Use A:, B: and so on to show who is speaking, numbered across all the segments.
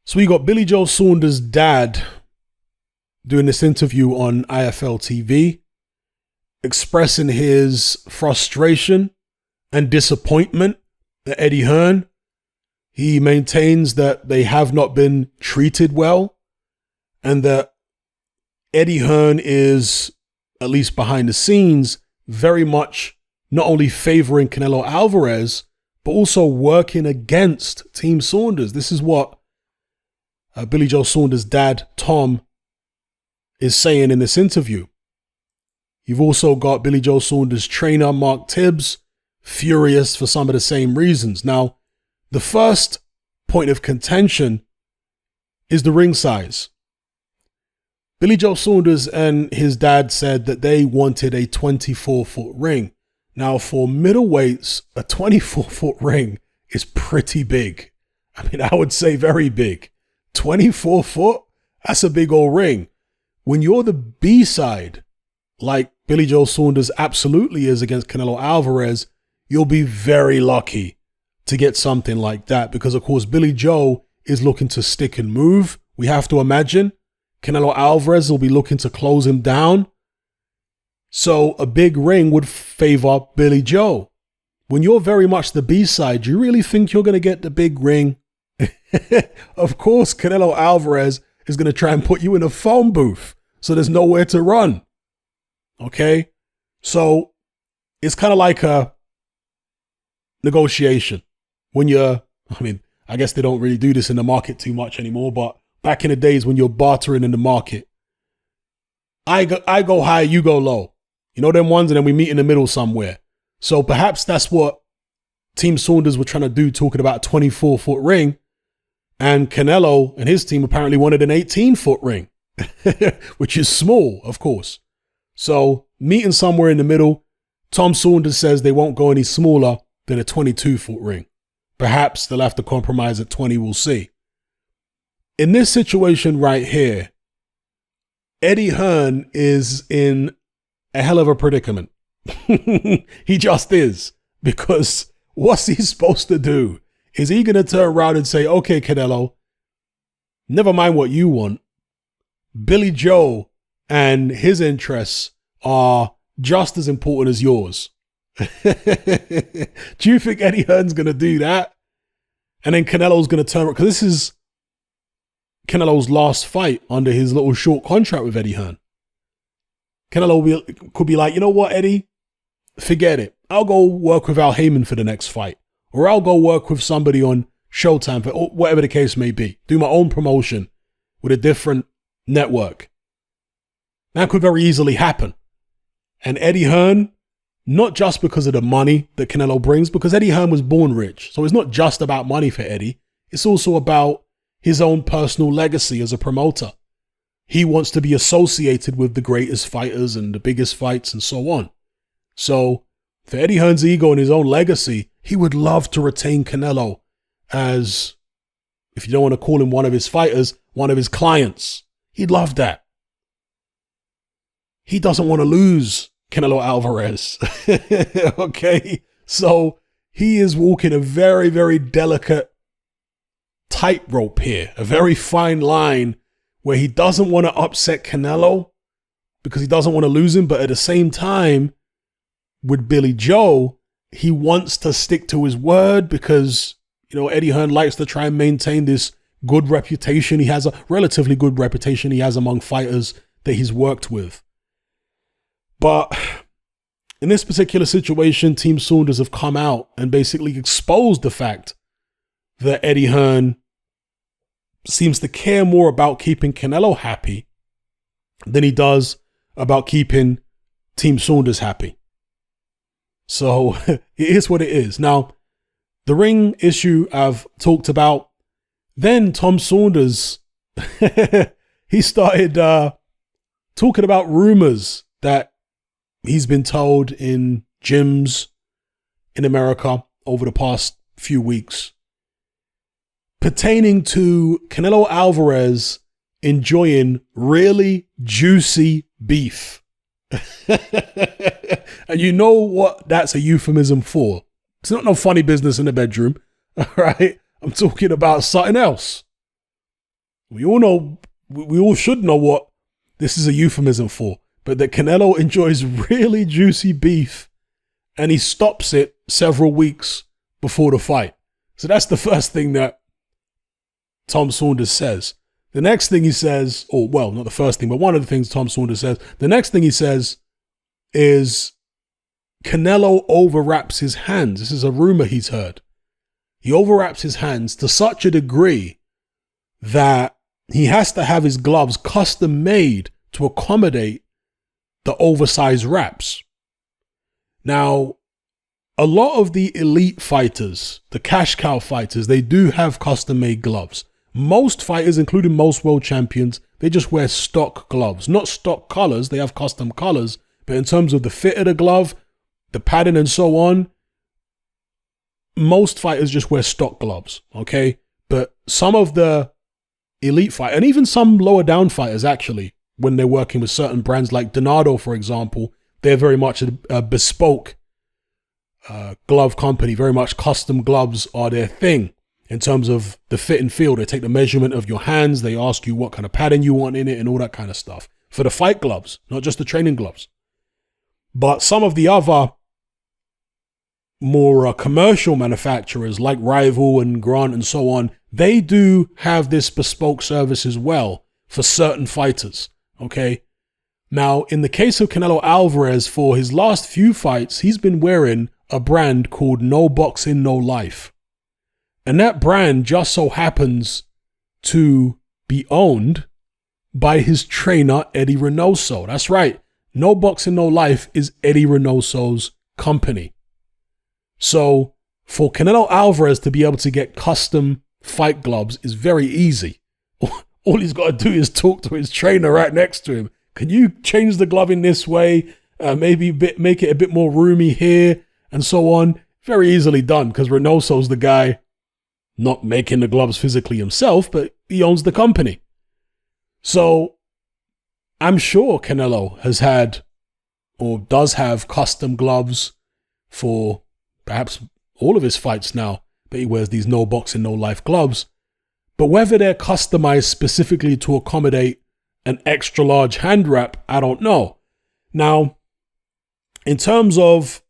A: So we got Billy Joe Saunders' dad doing this interview on IFL TV, expressing his frustration and disappointment at Eddie Hearn. He maintains that they have not been treated well and that Eddie Hearn is, at least behind the scenes, very much not only favoring Canelo Alvarez, but also working against Team Saunders. This is what Billy Joe Saunders' dad, Tom, is saying in this interview. You've also got Billy Joe Saunders' trainer, Mark Tibbs, furious for some of the same reasons. Now, the first point of contention is the ring size. Billy Joe Saunders and his dad said that they wanted a 24-foot ring. Now, for middleweights, a 24-foot ring is pretty big. I mean, I would say very big. 24 foot? That's a big old ring. When you're the B-side, like Billy Joe Saunders absolutely is against Canelo Alvarez, you'll be very lucky to get something like that because, of course, Billy Joe is looking to stick and move. We have to imagine Canelo Alvarez will be looking to close him down. So a big ring would favor Billy Joe. When you're very much the B-side, do you really think you're going to get the big ring? Of course, Canelo Alvarez is going to try and put you in a phone booth, so there's nowhere to run. Okay? So it's kind of like a negotiation. When I guess they don't really do this in the market too much anymore, but back in the days when you're bartering in the market, I go high, you go low. You know them ones, and then we meet in the middle somewhere. So perhaps that's what Team Saunders were trying to do, talking about a 24-foot ring. And Canelo and his team apparently wanted an 18-foot ring, which is small, of course. So meeting somewhere in the middle, Tom Saunders says they won't go any smaller than a 22-foot ring. Perhaps they'll have to compromise at 20, we'll see. In this situation right here, Eddie Hearn is in a hell of a predicament. He just is, because what's he supposed to do? Is he going to turn around and say, okay, Canelo, never mind what you want. Billy Joe and his interests are just as important as yours. Do you think Eddie Hearn's going to do that? And then Canelo's going to turn around, because this is Canelo's last fight under his little short contract with Eddie Hearn. Canelo could be like, you know what, Eddie? Forget it. I'll go work with Al Heyman for the next fight. Or I'll go work with somebody on Showtime, or whatever the case may be. Do my own promotion with a different network. That could very easily happen. And Eddie Hearn, not just because of the money that Canelo brings, because Eddie Hearn was born rich. So it's not just about money for Eddie. It's also about his own personal legacy as a promoter. He wants to be associated with the greatest fighters and the biggest fights and so on. So for Eddie Hearn's ego and his own legacy, he would love to retain Canelo as, if you don't want to call him one of his fighters, one of his clients. He'd love that. He doesn't want to lose Canelo Alvarez. Okay? So he is walking a very, very delicate tightrope here, a very fine line where he doesn't want to upset Canelo because he doesn't want to lose him, but at the same time, with Billy Joe, he wants to stick to his word because, you know, Eddie Hearn likes to try and maintain this good reputation. He has a relatively good reputation he has among fighters that he's worked with. But in this particular situation, Team Saunders have come out and basically exposed the fact that Eddie Hearn seems to care more about keeping Canelo happy than he does about keeping Team Saunders happy. So it is what it is. Now, the ring issue I've talked about. Then Tom Saunders, he started talking about rumors that he's been told in gyms in America over the past few weeks pertaining to Canelo Alvarez enjoying really juicy beef. And you know what that's a euphemism for. It's not no funny business in the bedroom. All right. I'm talking about something else. we all know, we all should know what this is a euphemism for, but that Canelo enjoys really juicy beef and he stops it several weeks before the fight. So that's the first thing that Tom Saunders says. The next thing he says, or well, not the first thing, but one of the things Tom Saunders says, the next thing he says is Canelo overwraps his hands. This is a rumor he's heard. He overwraps his hands to such a degree that he has to have his gloves custom made to accommodate the oversized wraps. Now, a lot of the elite fighters, the cash cow fighters, they do have custom made gloves. Most fighters, including most world champions, they just wear stock gloves. Not stock colors, they have custom colors, but in terms of the fit of the glove, the padding and so on, most fighters just wear stock gloves, okay? But some of the elite fighters, and even some lower down fighters actually, when they're working with certain brands like Donato, for example, they're very much a bespoke glove company. Very much custom gloves are their thing in terms of the fit and feel. They take the measurement of your hands. They ask you what kind of padding you want in it and all that kind of stuff. For the fight gloves, not just the training gloves. But some of the other more commercial manufacturers like Rival and Grant and so on, they do have this bespoke service as well for certain fighters, okay? Now, in the case of Canelo Alvarez, for his last few fights, he's been wearing a brand called No Boxing, No Life. And that brand just so happens to be owned by his trainer, Eddie Reynoso. That's right. No Boxing, No Life is Eddie Reynoso's company. So for Canelo Alvarez to be able to get custom fight gloves is very easy. All he's got to do is talk to his trainer right next to him. Can you change the glove in this way? Maybe make it a bit more roomy here and so on. Very easily done because Reynoso's the guy not making the gloves physically himself, but he owns the company. So I'm sure Canelo has had or does have custom gloves for perhaps all of his fights now, but he wears these No Boxing, No Life gloves. But whether they're customized specifically to accommodate an extra large hand wrap, I don't know. Now, in terms of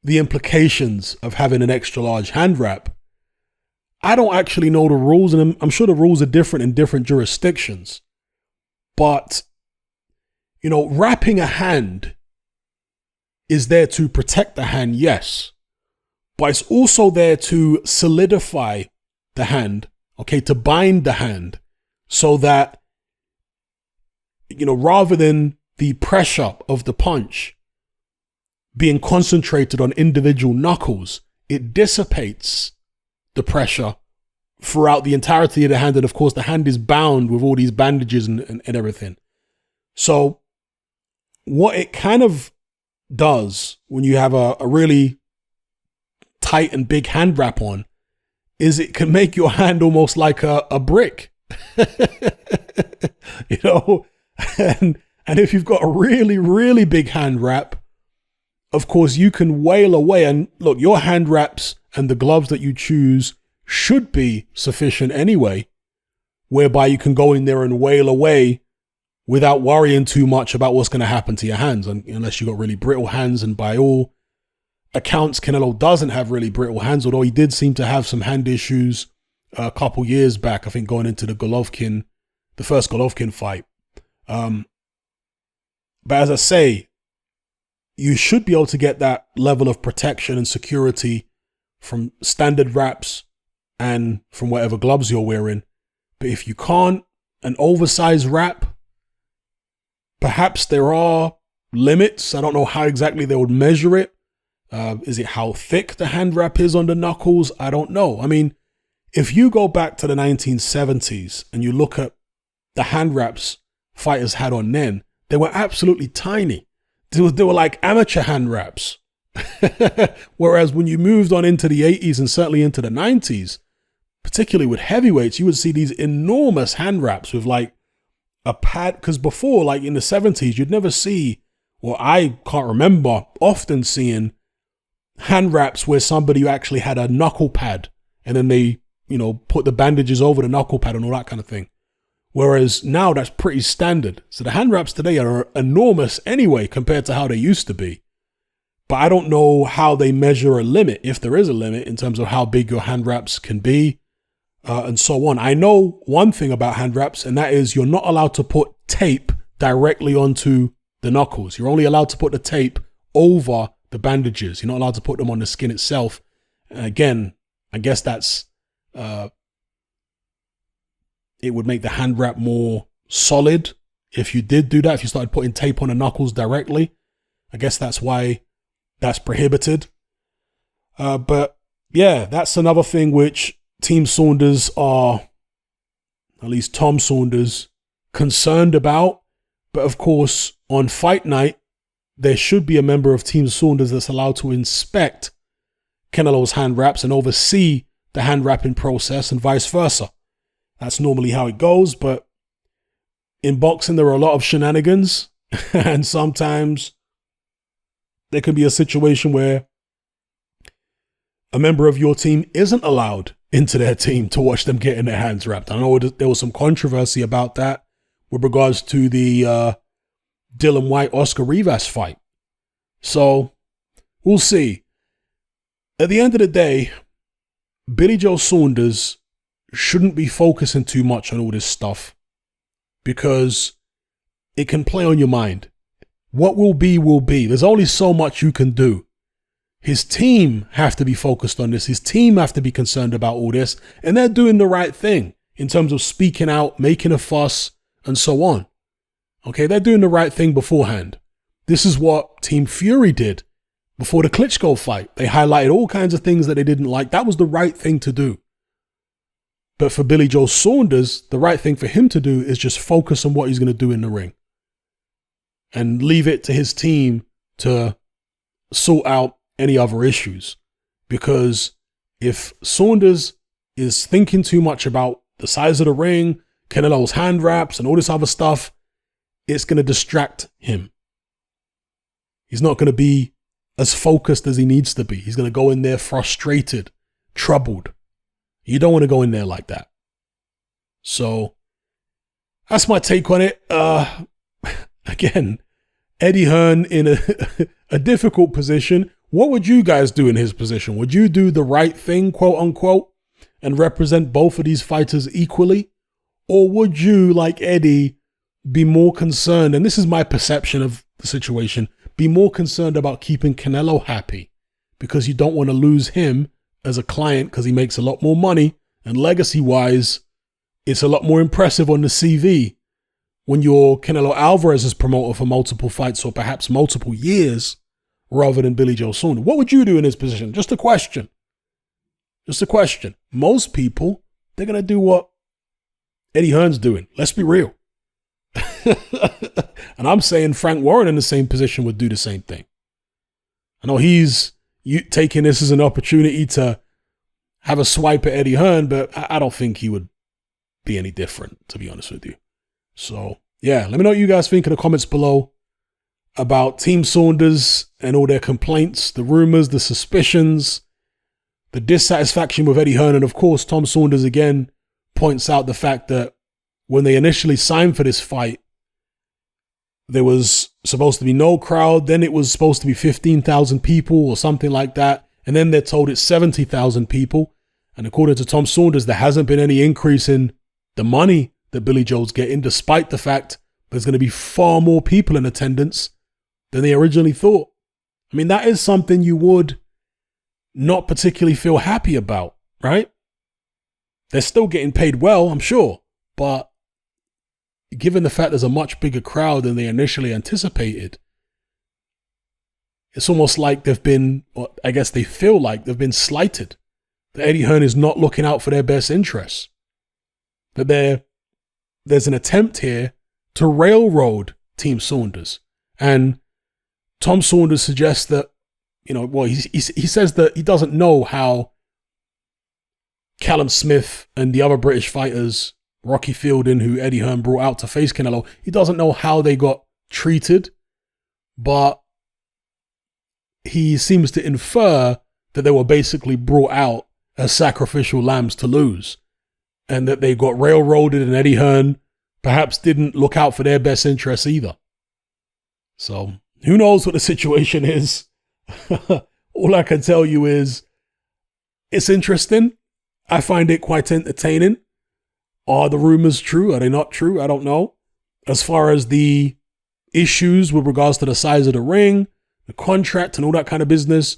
A: the implications of having an extra large hand wrap, I don't actually know the rules, and I'm sure the rules are different in different jurisdictions. But, you know, wrapping a hand is there to protect the hand, yes. But it's also there to solidify the hand, okay, to bind the hand so that, you know, rather than the pressure of the punch being concentrated on individual knuckles, it dissipates the pressure throughout the entirety of the hand. And of course, the hand is bound with all these bandages and everything. So what it kind of does when you have a really tight and big hand wrap on is it can make your hand almost like a brick. You know, and if you've got a really, really big hand wrap, of course, you can wail away. And look, your hand wraps and the gloves that you choose should be sufficient anyway, whereby you can go in there and wail away without worrying too much about what's going to happen to your hands, unless you've got really brittle hands. And by all accounts, Canelo doesn't have really brittle hands, although he did seem to have some hand issues a couple years back, I think going into the first Golovkin fight. But as I say, you should be able to get that level of protection and security from standard wraps and from whatever gloves you're wearing. But if you can't, an oversized wrap, perhaps there are limits. I don't know how exactly they would measure it. Is it how thick the hand wrap is on the knuckles? I don't know. I mean, if you go back to the 1970s and you look at the hand wraps fighters had on then, they were absolutely tiny. They were like amateur hand wraps. Whereas when you moved on into the 80s and certainly into the 90s, particularly with heavyweights, you would see these enormous hand wraps with like a pad. Because before, like in the 70s, you'd never see, or I can't remember often seeing hand wraps where somebody actually had a knuckle pad and then they put the bandages over the knuckle pad and all that kind of thing. Whereas now that's pretty standard. So the hand wraps today are enormous anyway compared to how they used to be. But I don't know how they measure a limit, if there is a limit, in terms of how big your hand wraps can be and so on. I know one thing about hand wraps, and that is you're not allowed to put tape directly onto the knuckles. You're only allowed to put the tape over the bandages. You're not allowed to put them on the skin itself. And again, I guess that's... it would make the hand wrap more solid if you did do that, if you started putting tape on the knuckles directly. I guess that's why that's prohibited. But yeah, that's another thing which Team Saunders are, at least Tom Saunders, concerned about. But of course, on fight night, there should be a member of Team Saunders that's allowed to inspect Canelo's hand wraps and oversee the hand wrapping process and vice versa. That's normally how it goes, but in boxing, there are a lot of shenanigans, and sometimes there can be a situation where a member of your team isn't allowed into their team to watch them getting their hands wrapped. I know there was some controversy about that with regards to the Dylan White-Oscar Rivas fight. So we'll see. At the end of the day, Billy Joe Saunders shouldn't be focusing too much on all this stuff because it can play on your mind. What will be, will be. There's only so much you can do. His team have to be focused on this. His team have to be concerned about all this, and they're doing the right thing in terms of speaking out, making a fuss, and so on. Okay, they're doing the right thing beforehand. This is what Team Fury did before the Klitschko fight. They highlighted all kinds of things that they didn't like. That was the right thing to do. But for Billy Joe Saunders, the right thing for him to do is just focus on what he's going to do in the ring and leave it to his team to sort out any other issues. Because if Saunders is thinking too much about the size of the ring, Canelo's hand wraps and all this other stuff, it's going to distract him. He's not going to be as focused as he needs to be. He's going to go in there frustrated, troubled. You don't want to go in there like that. So that's my take on it. Again, Eddie Hearn in a difficult position. What would you guys do in his position? Would you do the right thing, quote unquote, and represent both of these fighters equally? Or would you, like Eddie, be more concerned, and this is my perception of the situation, be more concerned about keeping Canelo happy because you don't want to lose him as a client because he makes a lot more money, and legacy-wise, it's a lot more impressive on the CV when you're Canelo Alvarez's promoter for multiple fights or perhaps multiple years rather than Billy Joe Saunders. What would you do in his position? Just a question. Just a question. Most people, they're going to do what Eddie Hearn's doing. Let's be real. And I'm saying Frank Warren in the same position would do the same thing. I know he's taking this as an opportunity to have a swipe at Eddie Hearn, but I don't think he would be any different, to be honest with you. So, yeah, let me know what you guys think in the comments below about Team Saunders and all their complaints, the rumors, the suspicions, the dissatisfaction with Eddie Hearn. And of course, Tom Saunders again points out the fact that when they initially signed for this fight, there was supposed to be no crowd. Then it was supposed to be 15,000 people or something like that. And then they're told it's 70,000 people. And according to Tom Saunders, there hasn't been any increase in the money that Billy Joe's getting, despite the fact there's going to be far more people in attendance than they originally thought. I mean, that is something you would not particularly feel happy about, right? They're still getting paid well, I'm sure. But given the fact there's a much bigger crowd than they initially anticipated, it's almost like they've been, or I guess they feel like they've been slighted. That Eddie Hearn is not looking out for their best interests. That there's an attempt here to railroad Team Saunders. And Tom Saunders suggests that, he says that he doesn't know how Callum Smith and the other British fighters, Rocky Fielding, who Eddie Hearn brought out to face Canelo, he doesn't know how they got treated, but he seems to infer that they were basically brought out as sacrificial lambs to lose, and that they got railroaded, and Eddie Hearn perhaps didn't look out for their best interests either. So who knows what the situation is? All I can tell you is it's interesting. I find it quite entertaining. Are the rumors true? Are they not true? I don't know. As far as the issues with regards to the size of the ring, the contract, and all that kind of business,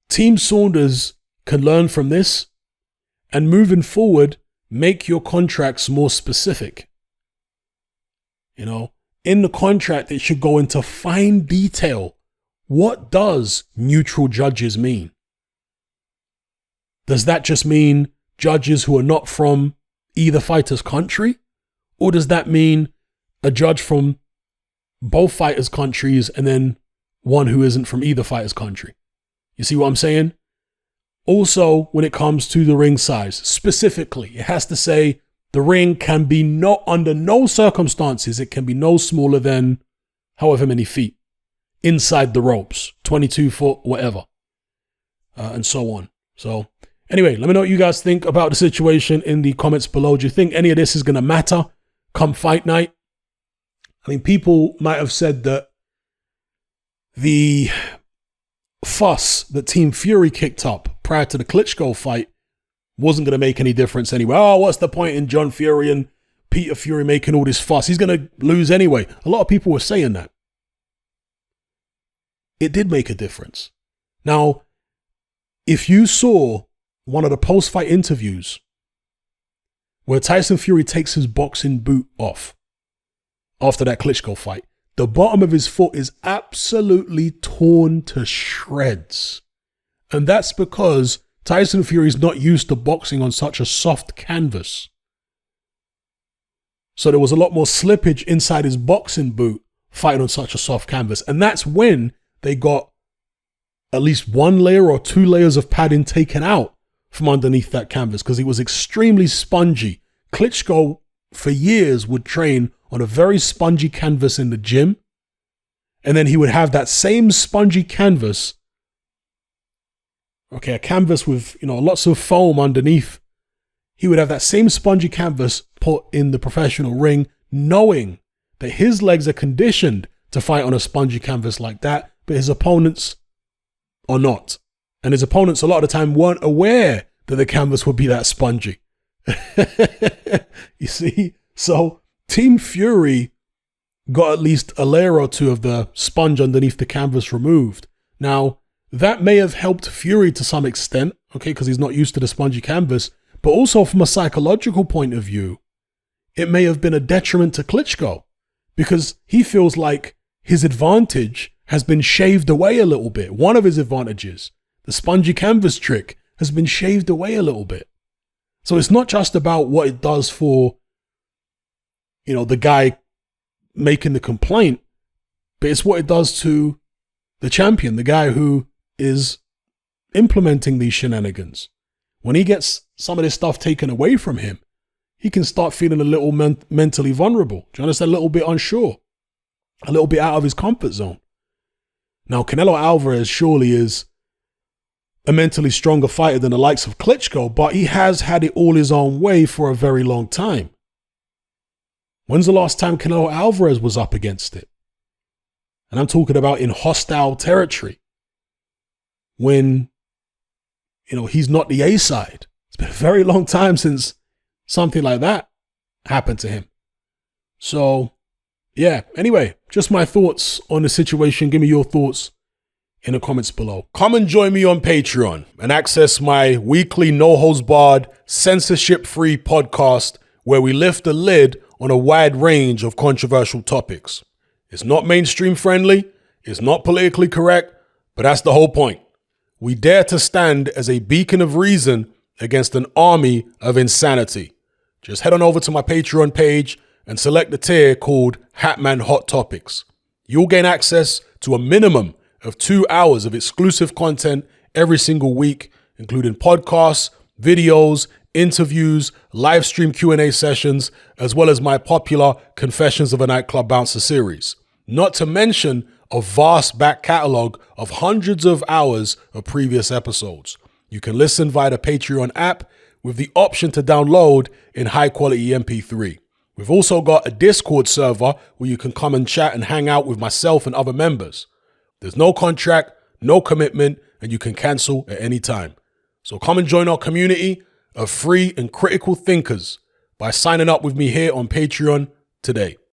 A: Team Saunders can learn from this, and moving forward, make your contracts more specific. You know, in the contract, it should go into fine detail. What does neutral judges mean? Does that just mean judges who are not from either fighter's country? Or does that mean a judge from both fighters' countries and then one who isn't from either fighter's country? You see what I'm saying? Also, when it comes to the ring size, specifically, it has to say the ring can be under no circumstances, it can be no smaller than however many feet inside the ropes, 22 foot, whatever, and so on. So anyway, let me know what you guys think about the situation in the comments below. Do you think any of this is going to matter come fight night? I mean, people might have said that the fuss that Team Fury kicked up prior to the Klitschko fight wasn't going to make any difference anyway. Oh, what's the point in John Fury and Peter Fury making all this fuss? He's going to lose anyway. A lot of people were saying that. It did make a difference. Now, if you saw one of the post-fight interviews where Tyson Fury takes his boxing boot off after that Klitschko fight, the bottom of his foot is absolutely torn to shreds. And that's because Tyson Fury is not used to boxing on such a soft canvas. So there was a lot more slippage inside his boxing boot fighting on such a soft canvas. And that's when they got at least one layer or two layers of padding taken out from underneath that canvas because it was extremely spongy. Klitschko for years would train on a very spongy canvas in the gym. And then he would have that same spongy canvas, a canvas with, lots of foam underneath. He would have that same spongy canvas put in the professional ring, knowing that his legs are conditioned to fight on a spongy canvas like that, but his opponents are not. And his opponents a lot of the time weren't aware that the canvas would be that spongy. You see? So Team Fury got at least a layer or two of the sponge underneath the canvas removed. Now, that may have helped Fury to some extent, because he's not used to the spongy canvas, but also from a psychological point of view, it may have been a detriment to Klitschko because he feels like his advantage has been shaved away a little bit. One of his advantages, the spongy canvas trick, has been shaved away a little bit. So it's not just about what it does for, the guy making the complaint, but it's what it does to the champion, the guy who is implementing these shenanigans. When he gets some of this stuff taken away from him, he can start feeling a little mentally vulnerable. Do you understand? A little bit unsure, a little bit out of his comfort zone. Now, Canelo Alvarez surely is a mentally stronger fighter than the likes of Klitschko, but he has had it all his own way for a very long time. When's the last time Canelo Alvarez was up against it? And I'm talking about in hostile territory. When, he's not the A side. It's been a very long time since something like that happened to him. So, yeah. Anyway, just my thoughts on the situation. Give me your thoughts in the comments below. Come and join me on Patreon and access my weekly no-holds-barred, censorship-free podcast where we lift the lid on a wide range of controversial topics. It's not mainstream friendly, it's not politically correct, but that's the whole point. We dare to stand as a beacon of reason against an army of insanity. Just head on over to my Patreon page and select the tier called Hatman Hot Topics. You'll gain access to a minimum of 2 hours of exclusive content every single week, including podcasts, videos, interviews, live stream Q&A sessions, as well as my popular Confessions of a Nightclub Bouncer series. Not to mention a vast back catalogue of hundreds of hours of previous episodes. You can listen via the Patreon app with the option to download in high-quality MP3. We've also got a Discord server where you can come and chat and hang out with myself and other members. There's no contract, no commitment, and you can cancel at any time. So come and join our community of free and critical thinkers by signing up with me here on Patreon today.